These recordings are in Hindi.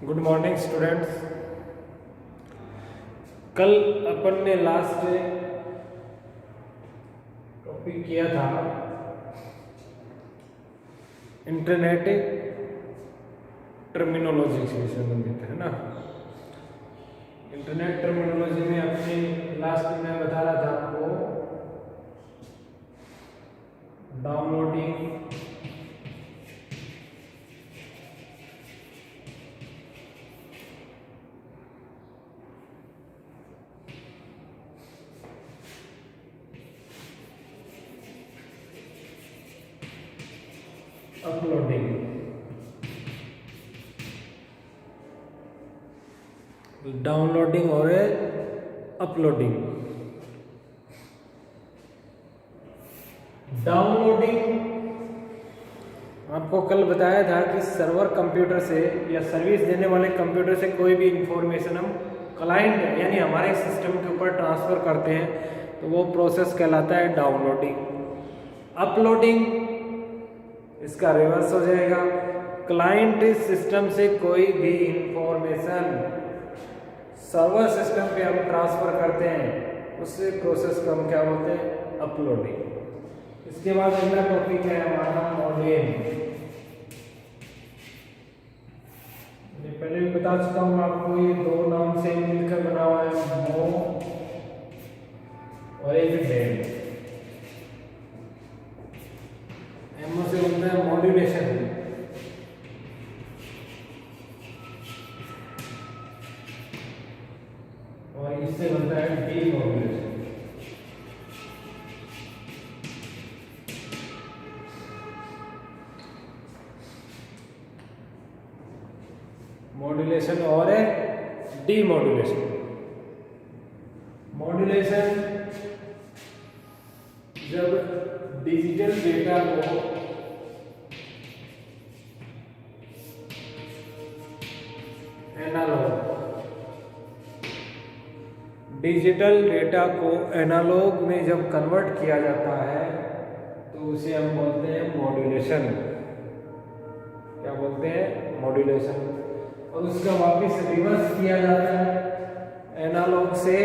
Good morning students. कल अपन ने लास्ट टॉपिक किया था इंटरनेट टर्मिनोलॉजी से संबंधित, है ना। इंटरनेट टर्मिनोलॉजी में अपने लास्ट में बता रहा था आपको डाउनलोडिंग, अपलोडिंग, डाउनलोडिंग और अपलोडिंग। डाउनलोडिंग आपको कल बताया था कि सर्वर कंप्यूटर से या सर्विस देने वाले कंप्यूटर से कोई भी इंफॉर्मेशन हम क्लाइंट यानी हमारे सिस्टम के ऊपर ट्रांसफर करते हैं तो वो प्रोसेस कहलाता है डाउनलोडिंग। अपलोडिंग इसका रिवर्स हो जाएगा। क्लाइंट सिस्टम से कोई भी इंफॉर्मेशन सर्वर सिस्टम पे हम ट्रांसफर करते हैं उस प्रोसेस को हम क्या बोलते हैं, अपलोडिंग। इसके बाद अगला टॉपिक है हमारा मॉडेम। पहले भी बता चुका हूँ आपको, ये दो नाम से मिलकर बना हुआ है, मो और एक डेम। एमओ से बनता है मॉड्यूलेशन और इससे बनता है डीमॉड्यूलेशन। मॉड्यूलेशन और डीमॉड्यूलेशन। मॉड्यूलेशन जब डिजिटल डेटा को एनालॉग में जब कन्वर्ट किया जाता है तो उसे हम बोलते हैं मॉड्यूलेशन। क्या बोलते हैं, मॉड्यूलेशन। और उसका वापस रिवर्स किया जाता है, एनालॉग से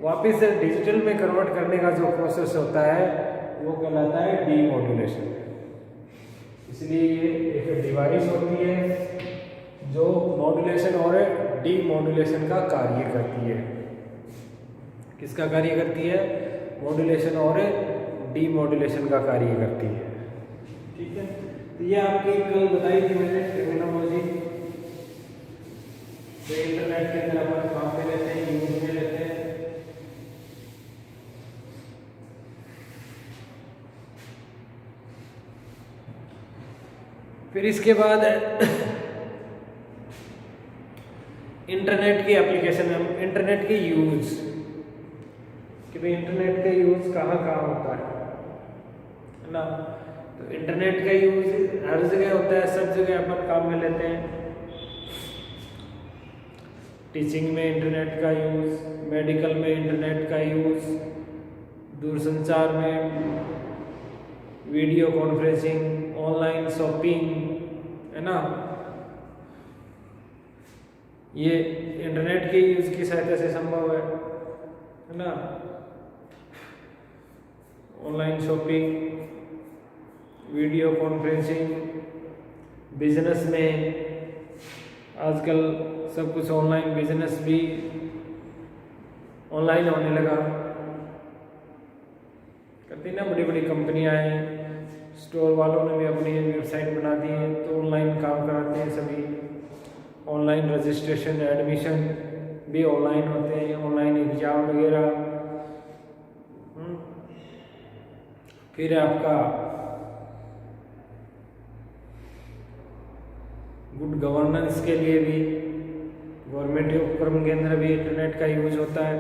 वापस से डिजिटल में कन्वर्ट करने का जो प्रोसेस होता है वो कहलाता है डीमॉड्यूलेशन। इसलिए ये एक डिवाइस होती है जो मॉड्यूलेशन और डीमॉड्यूलेशन का कार्य करती है। किसका कार्य करती है, मॉड्यूलेशन और डीमॉड्यूलेशन का कार्य करती है। ठीक है, तो ये आपकी कल बताई थी मैंने टर्मिनोलॉजी जो इंटरनेट के अंदर अपन काम पे लेते हैं, यूज में लेते हैं। फिर इसके बाद इंटरनेट की एप्लीकेशन में इंटरनेट के यूज कि भाई इंटरनेट का यूज कहाँ कहाँ होता है ना। तो इंटरनेट का यूज हर जगह होता है, सब जगह अपन काम में लेते हैं। टीचिंग में इंटरनेट का यूज, मेडिकल में इंटरनेट का यूज, दूरसंचार में, वीडियो कॉन्फ्रेंसिंग, ऑनलाइन शॉपिंग, है ना। ये इंटरनेट के यूज की सहायता से संभव है ना। Online shopping, video conferencing, business में आजकल सब कुछ ऑनलाइन, बिजनेस भी ऑनलाइन होने लगा। करती ना बड़ी बड़ी कंपनियां हैं, स्टोर वालों ने भी अपनी वेबसाइट बना दी है तो ऑनलाइन काम कराते हैं सभी। ऑनलाइन रजिस्ट्रेशन, एडमिशन भी ऑनलाइन होते हैं, ऑनलाइन एग्जाम वगैरह। फिर आपका गुड गवर्नेंस के लिए भी गवर्नमेंट उपक्रम के अंदर भी इंटरनेट का यूज होता है,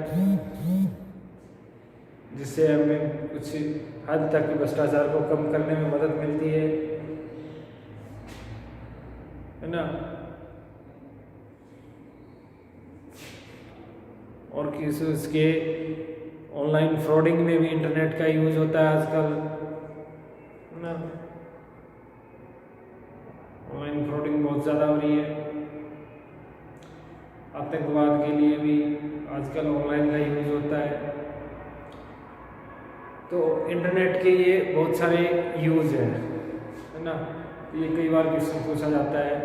जिससे हमें कुछ हद तक भ्रष्टाचार को कम करने में मदद मिलती है ना। और किस उसके ऑनलाइन फ्रॉडिंग में भी इंटरनेट का यूज होता है आजकल ना। ऑनलाइन फ्रॉडिंग बहुत ज़्यादा हो रही है। आतंकवाद के लिए भी आजकल ऑनलाइन का यूज होता है। तो इंटरनेट के ये बहुत सारे यूज है ना। ये कई बार क्वेश्चन पूछा जाता है,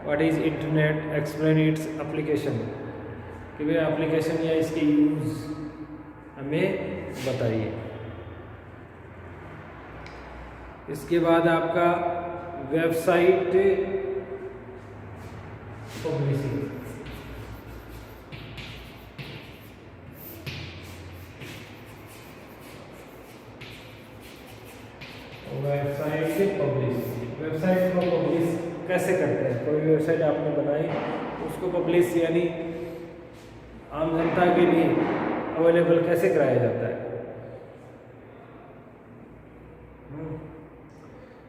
what is internet, explain its application, कि भाई एप्लीकेशन या इसके यूज हमें बताइए। इसके बाद आपका वेबसाइट पब्लिशिंग। वेबसाइट को पब्लिश कैसे करते हैं? कोई वेबसाइट आपने बनाई, उसको पब्लिश यानी आम जनता के लिए अवेलेबल कैसे कराया जाता है?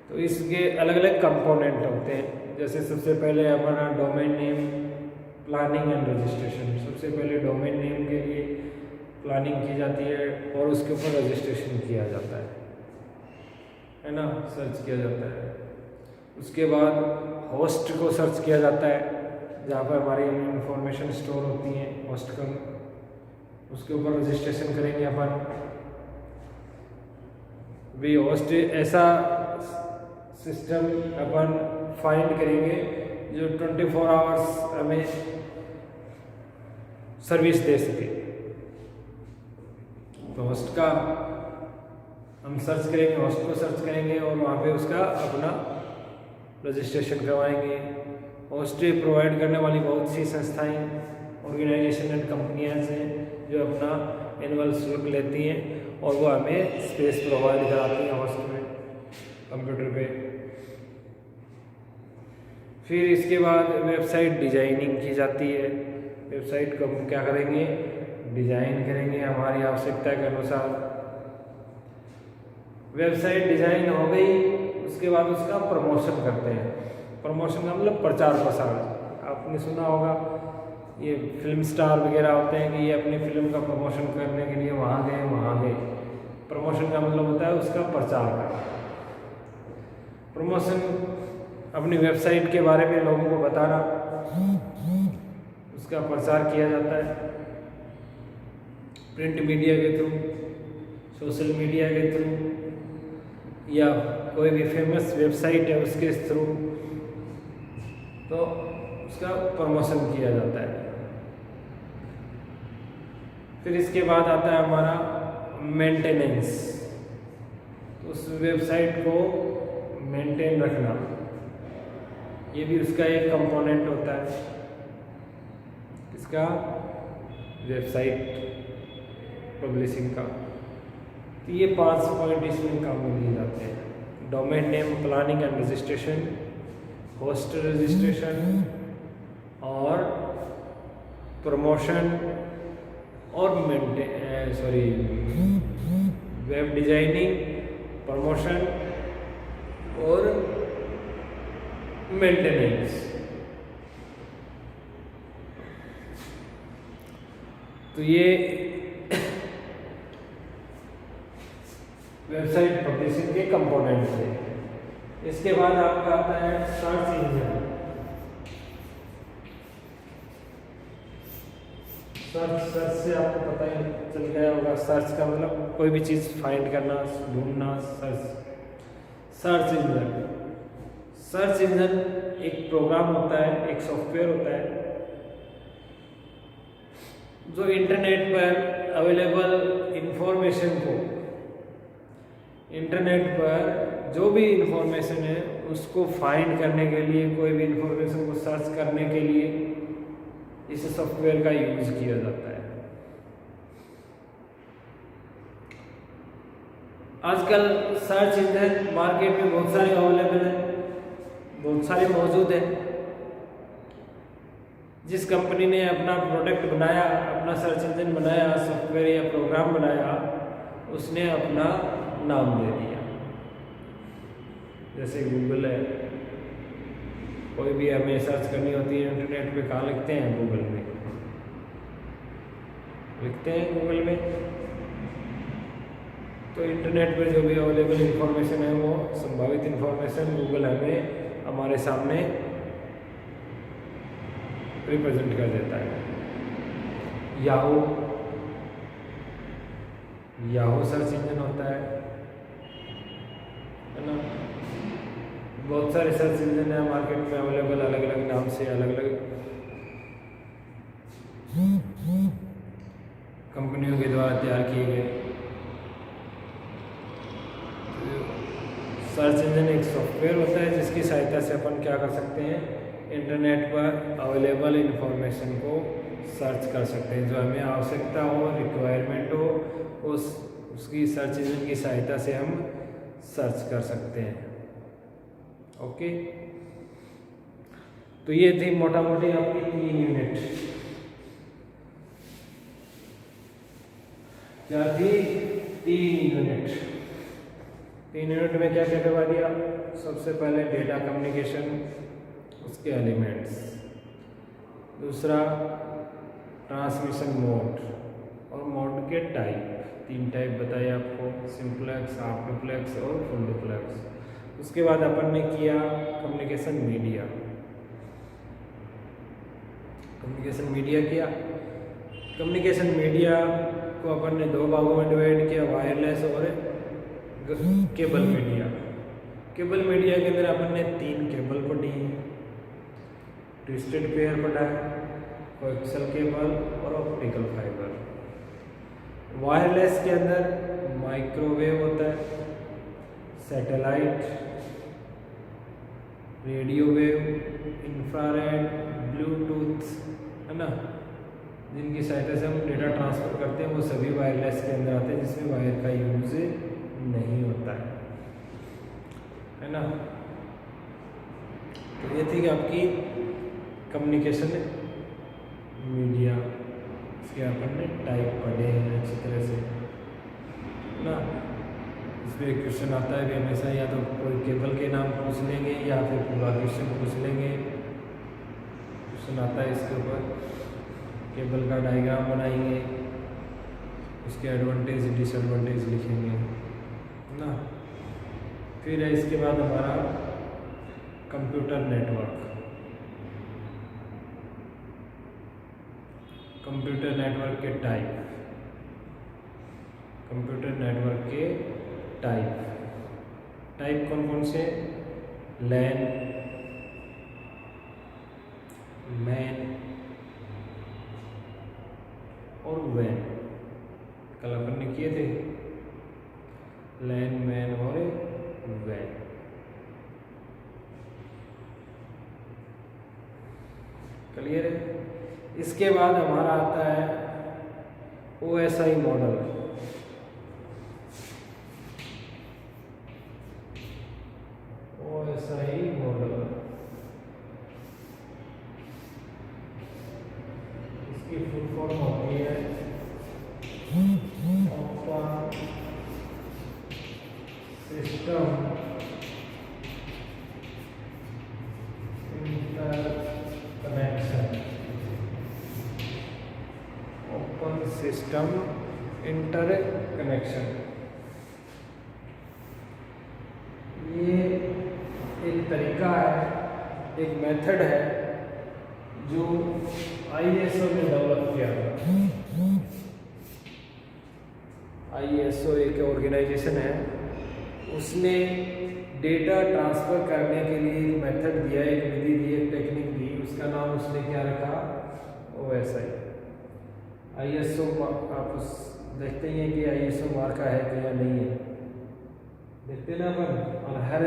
तो इसके अलग अलग कंपोनेंट होते हैं। जैसे सबसे पहले हमारा domain name, planning and registration. सबसे पहले डोमेन नेम के लिए प्लानिंग की जाती है और उसके ऊपर रजिस्ट्रेशन किया जाता है ना, सर्च किया जाता है। उसके बाद होस्ट को सर्च किया जाता है, जहाँ पर हमारी इंफॉर्मेशन स्टोर होती है होस्ट का, उसके ऊपर रजिस्ट्रेशन करेंगे अपन। भी होस्ट ऐसा सिस्टम अपन फाइंड करेंगे जो 24 आवर्स हमें सर्विस दे सके। तो होस्ट का हम सर्च करेंगे, होस्ट को सर्च करेंगे और वहाँ पे उसका अपना रजिस्ट्रेशन करवाएंगे। होस्ट प्रोवाइड करने वाली बहुत सी संस्थाएं, ऑर्गेनाइजेशन एंड कंपनियां हैं जो अपना एनुअल शुल्क लेती हैं और वो हमें स्पेस प्रोवाइड कराती हैं होस्ट में, कंप्यूटर पे। फिर इसके बाद वेबसाइट डिजाइनिंग की जाती है। वेबसाइट को हम क्या करेंगे, डिजाइन करेंगे हमारी आवश्यकता के अनुसार। वेबसाइट डिजाइन हो गई, उसके बाद उसका प्रमोशन करते हैं। प्रमोशन का मतलब प्रचार प्रसार। आपने सुना होगा ये फिल्म स्टार वगैरह होते हैं कि ये अपनी फिल्म का प्रमोशन करने के लिए वहाँ गए। प्रमोशन का मतलब होता है उसका प्रचार करना। प्रमोशन अपनी वेबसाइट के बारे में लोगों को बताना, उसका प्रचार किया जाता है प्रिंट मीडिया के थ्रू, सोशल मीडिया के थ्रू, या कोई भी फेमस वेबसाइट है उसके थ्रू, तो उसका प्रमोशन किया जाता है। फिर इसके बाद आता है हमारा मेंटेनेंस। उस वेबसाइट को मेंटेन रखना, ये भी उसका एक कंपोनेंट होता है। इसका वेबसाइट पब्लिशिंग का। तो ये 5 पॉइंट इसमें काम में लिए जाते हैं। Domain name, planning and registration, host registration और प्रमोशन और वेब डिजाइनिंग, प्रमोशन और मेंटेनेंस। तो ये वेबसाइट पब्लिशिंग के कंपोनेंट्स हैं। इसके बाद आपका आता है सर्च इंजन। सर्च से आपको पता ही चल गया होगा, सर्च का मतलब कोई भी चीज़ फाइंड करना, ढूंढना, सर्च इंजन। सर्च इंजन एक प्रोग्राम होता है, एक सॉफ्टवेयर होता है जो इंटरनेट पर अवेलेबल इंफॉर्मेशन को, इंटरनेट पर जो भी इंफॉर्मेशन है उसको फाइंड करने के लिए, कोई भी इंफॉर्मेशन को सर्च करने के लिए इस सॉफ्टवेयर का यूज किया जाता है। आजकल सर्च इंजन मार्केट में बहुत सारे अवेलेबल हैं, बहुत सारे मौजूद हैं। जिस कंपनी ने अपना प्रोडक्ट बनाया, अपना सर्च इंजन बनाया, सॉफ्टवेयर या प्रोग्राम बनाया, उसने अपना नाम दे दिया। जैसे गूगल है, कोई भी हमें सर्च करनी होती है इंटरनेट पे, कहाँ लिखते हैं? गूगल में लिखते हैं, गूगल में। तो इंटरनेट पर जो भी अवेलेबल इंफॉर्मेशन है, वो संभावित इंफॉर्मेशन गूगल हमें हमारे सामने रिप्रेजेंट कर देता है। याहू सर्च इंजन होता है ना। बहुत सारे सर्च इंजन है मार्केट में अवेलेबल, अलग अलग नाम से, अलग अलग कंपनियों के द्वारा तैयार किए गए। सर्च इंजन एक सॉफ्टवेयर होता है जिसकी सहायता से अपन क्या कर सकते हैं, इंटरनेट पर अवेलेबल इंफॉर्मेशन को सर्च कर सकते हैं। जो हमें आवश्यकता हो, रिक्वायरमेंट हो, उसकी सर्च इंजन की सहायता से हम सर्च कर सकते हैं। ओके, तो ये थी मोटा मोटी आपकी 3 यूनिट। क्या थी? 3 यूनिट। 3 यूनिट में क्या क्या करवा दिया? सबसे पहले डेटा कम्युनिकेशन, उसके एलिमेंट्स, दूसरा ट्रांसमिशन मोड और मोड के टाइप। 3 टाइप बताए आपको, सिंपलेक्स, हाफ डुप्लेक्स और फुल डुप्लेक्स। उसके बाद अपन ने किया कम्युनिकेशन मीडिया। कम्युनिकेशन मीडिया को अपन ने 2 भागों में डिवाइड किया, वायरलेस और केबल मीडिया। केबल मीडिया के अंदर अपन ने 3 केबल पढ़ी है, ट्विस्टेड पेयर पढ़ा है, कोएक्सियल केबल और ऑप्टिकल फाइबर। वायरलेस के अंदर माइक्रोवेव होता है, satellite, radio wave, infrared, Bluetooth, है ना, जिनकी सहायता से हम डेटा ट्रांसफ़र करते हैं, वो सभी वायरलेस के अंदर आते हैं, जिसमें वायर का यूज नहीं होता है ना। तो ये थी आपकी कम्युनिकेशन मीडिया। इसके अपन ने टाइप पढ़े हैं अच्छी तरह से ना। इसमें एक क्वेश्चन आता है भी हमेशा, या तो कोई केबल के नाम पूछ लेंगे या फिर पूरा क्वेश्चन पूछ लेंगे। क्वेश्चन आता है इसके ऊपर, केबल का डायग्राम बनाएंगे, उसके एडवांटेज डिसएडवांटेज लिखेंगे ना। फिर है इसके बाद हमारा कंप्यूटर नेटवर्क। कंप्यूटर नेटवर्क के टाइप, कंप्यूटर नेटवर्क के टाइप कौन कौन से? लैन, मैन और वैन। कल अपन ने किए थे लैन, मैन और वैन। क्लियर है? इसके बाद हमारा आता है OSI मॉडल। OSI मॉडल, इसकी फुल फॉर्म होती है open system interconnection. Open system interconnection, ये एक तरीका है, एक मेथड है जो ISO ने डेवलप किया था। ISO एक ऑर्गेनाइजेशन है, उसने डेटा ट्रांसफ़र करने के लिए एक मेथड दिया, एक विधि दी, एक टेक्निक दी। उसका नाम उसने क्या रखा? OSI। ISO आप देखते ही हैं कि ISO मार्का है कि या नहीं है, देखते ना अपन। और हर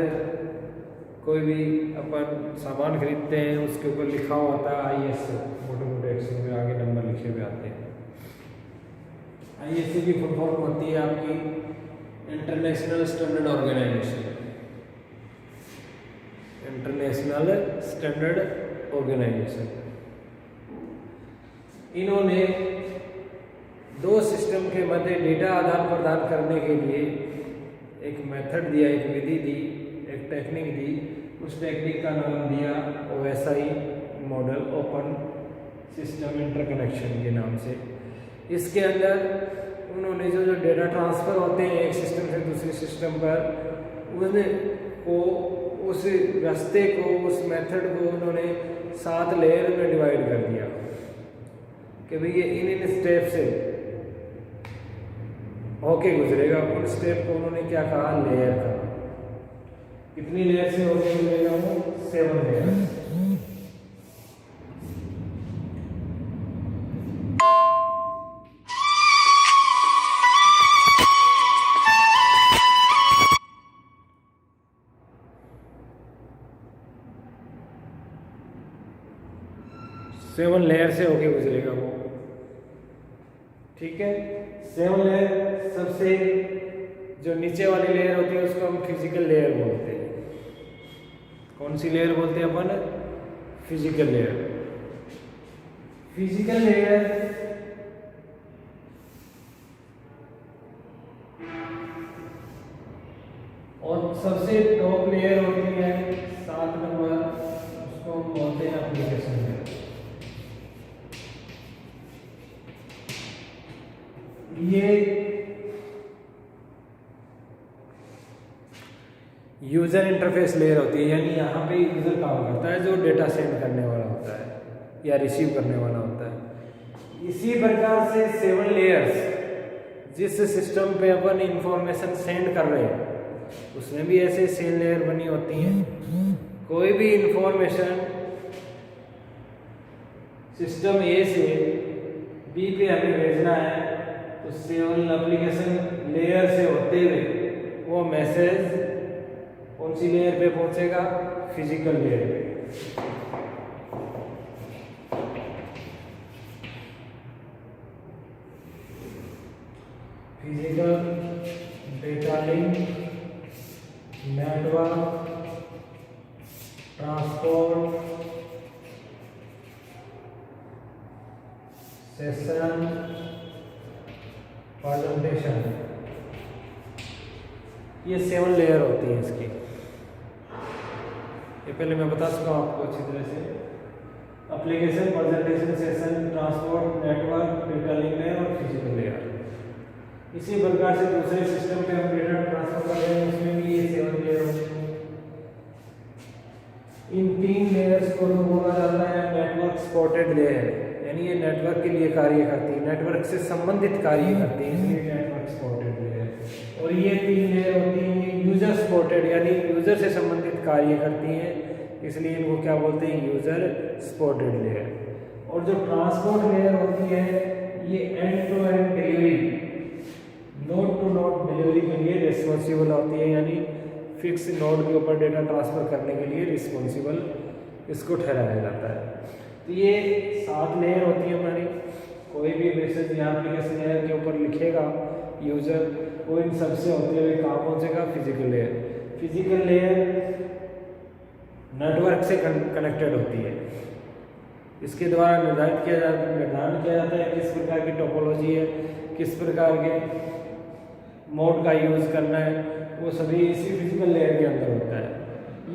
कोई भी अपन सामान खरीदते हैं उसके ऊपर लिखा होता है ISO, मोटे मोटे अक्षरों में आगे नंबर लिखे हुए आते हैं। ISO की फुल फॉर्म होती है आपकी international standard organisation. International standard organisation. इन्होंने 2 सिस्टम के मध्य डेटा आदान प्रदान करने के लिए एक मेथड दिया, एक विधि दी, एक टेक्निक दी। उस टेक्निक का नाम दिया OSI model, open system interconnection के नाम से। इसके अंदर उन्होंने जो डेटा ट्रांसफ़र होते हैं एक सिस्टम से दूसरे सिस्टम पर, उन्हें को उस रास्ते को, उस मेथड को उन्होंने 7 लेयर में डिवाइड कर दिया कि भाई ये इन स्टेप से होके गुजरेगा। उन स्टेप को उन्होंने क्या कहा, लेयर कहा। कितनी लेयर से होके गुजरेगा वो, 7 लेयर। सेवन लेयर से होके गुजरेगा वो, ठीक है। 7 लेयर, सबसे जो नीचे वाली लेयर होती है उसको हम फिजिकल लेयर बोलते हैं। कौन सी लेयर बोलते हैं अपन, फिजिकल लेयर। फिजिकल लेयर और सबसे टॉप लेयर होती है 7 नंबर, उसको हम बोलते हैं एप्लीकेशन लेयर। ये यूजर इंटरफेस लेयर होती है, यानी यहाँ पे यूजर काम करता है जो डेटा सेंड करने वाला होता है या रिसीव करने वाला होता है। इसी प्रकार से 7 लेयर्स, जिस सिस्टम पे अपन इंफॉर्मेशन सेंड कर रहे हैं उसमें भी ऐसे 7 लेयर बनी होती हैं। कोई भी इंफॉर्मेशन सिस्टम ए से बी पे हमें भेजना है तो 7 एप्लीकेशन लेयर से होते हुए वो मैसेज कौन सी लेयर पे पहुंचेगा, फिजिकल लेयर पे। Physical data link network transport session presentation, ये 7 लेयर होती है इसकी। ये पहले मैं बता चुका हूँ आपको अच्छी तरह से। Application, presentation, session, transport, network, data link layer और फिजिकल लेयर। इसी प्रकार से दूसरे सिस्टम पे हम डेटा ट्रांसफर कर रहे हैं, उसमें भी ये 7 लेयर होती है। इन 3 लेयर्स को बोला जाता है नेटवर्क सपोर्टेड लेयर, यानी ये नेटवर्क के लिए कार्य करती है, नेटवर्क से संबंधित कार्य करती है, इसलिए नेटवर्क सपोर्टेड लेयर। और ये 3 लेयर होती है यूजर सपोर्टेड, यानी यूजर से संबंधित कार्य करती है, इसलिए इनको क्या बोलते हैं, यूजर सपोर्टेड लेयर। और जो ट्रांसपोर्ट लेयर होती है ये end to end delivery, node to node delivery के लिए रिस्पॉन्सिबल होती है, यानी फिक्स नोड के ऊपर डेटा ट्रांसफर करने के लिए रिस्पॉन्सिबल इसको ठहराया जाता है। तो ये 7 लेयर होती है हमारी। कोई भी मैसेज यहाँ एप्लीकेशन लेयर के ऊपर लिखेगा यूजर, वो इन सबसे होते हुए कहाँ पहुँचेगा, physical layer. Physical layer network से कनेक्टेड होती है, इसके द्वारा निर्धारण किया जाता है किस प्रकार की टोपोलॉजी है, किस प्रकार के मोड का यूज़ करना है, वो सभी इसी फिजिकल लेयर के अंदर होता है।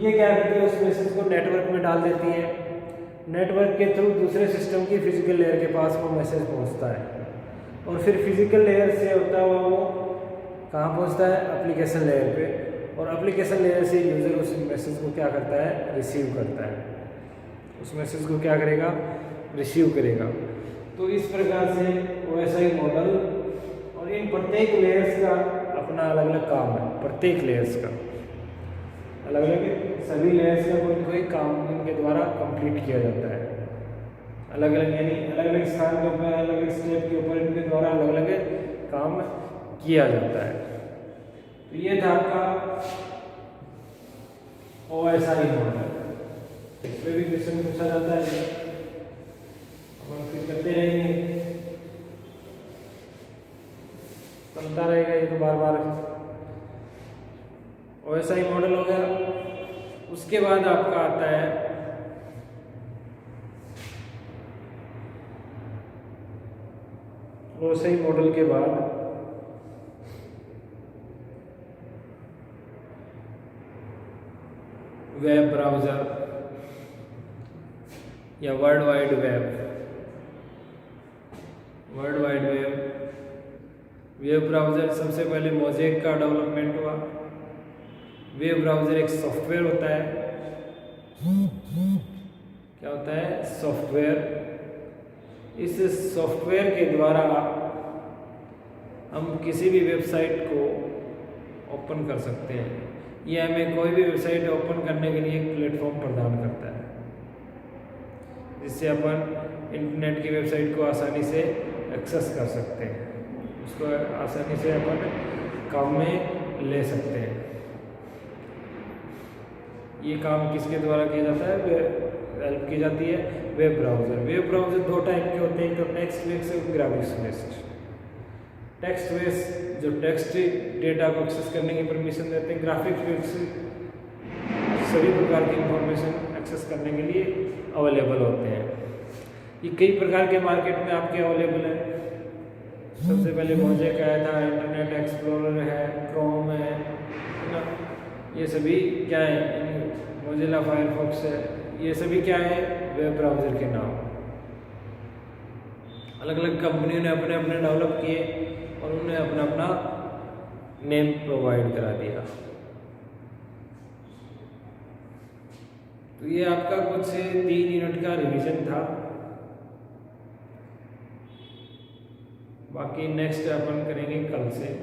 ये क्या करती है, उस मैसेज को नेटवर्क में डाल देती है, नेटवर्क के थ्रू दूसरे सिस्टम की फिजिकल लेयर के पास वो मैसेज पहुंचता है, और फिर फिजिकल लेयर से होता हुआ वो कहाँ पहुंचता है, एप्लीकेशन लेयर पे, और एप्लीकेशन लेयर से यूज़र उस मैसेज को क्या करता है, रिसीव करता है, उस मैसेज को क्या करेगा, रिसीव करेगा। तो इस प्रकार से OSI मॉडल, और इन प्रत्येक लेयर्स का अपना अलग अलग काम है, प्रत्येक लेयर्स का अलग अलग, सभी लेयर्स का कोई ना कोई काम इनके द्वारा कंप्लीट किया जाता है, अलग अलग, यानी अलग अलग स्थान के ऊपर, अलग अलग स्टेप के ऊपर इनके द्वारा अलग अलग काम किया जाता है। तो ये था आपका OSI मॉडल। इस पर भी क्वेश्चन पूछा जाता है, अपन फिर करते रहेंगे, चलता रहेगा ये तो बार बार। OSI मॉडल हो गया। उसके बाद आपका आता है OSI मॉडल के बाद वेब ब्राउज़र या world wide web. World wide web browser सबसे पहले मोज़ेक का डेवलपमेंट हुआ। वेब ब्राउज़र एक सॉफ्टवेयर होता है, क्या होता होता है सॉफ्टवेयर। इस सॉफ्टवेयर के द्वारा हम किसी भी वेबसाइट को ओपन कर सकते हैं। ये हमें कोई भी वेबसाइट ओपन करने के लिए एक प्लेटफॉर्म प्रदान करता है, जिससे अपन इंटरनेट की वेबसाइट को आसानी से एक्सेस कर सकते हैं, उसको आसानी से अपन काम में ले सकते हैं। ये काम किसके द्वारा किया जाता है? हेल्प की जाती है वेब ब्राउज़र। वेब ब्राउज़र दो टाइप के होते हैं, एक तो टेक्स्ट बेस्ड और ग्राफिक्स बेस्ड। टेक्स्ट बेस्ड जो टेक्स्ट डेटा को एक्सेस करने की परमिशन देते हैं, ग्राफिक्स बेस्ड सभी प्रकार की इंफॉर्मेशन एक्सेस करने के लिए अवेलेबल होते हैं। ये कई प्रकार के मार्केट में आपके अवेलेबल हैं। सबसे पहले मोज़ेक आया था, इंटरनेट एक्सप्लोरर है, क्रोम है ना, ये सभी क्या है? मोजिला फायरफॉक्स है, ये सभी क्या है? वेब ब्राउज़र के नाम। अलग अलग कंपनियों ने अपने अपने डेवलप किए और उन्हें अपना अपना नेम प्रोवाइड करा दिया। तो ये आपका कुछ 3 यूनिट का रिवीजन था। बाकी नेक्स्ट अपन करेंगे कल से।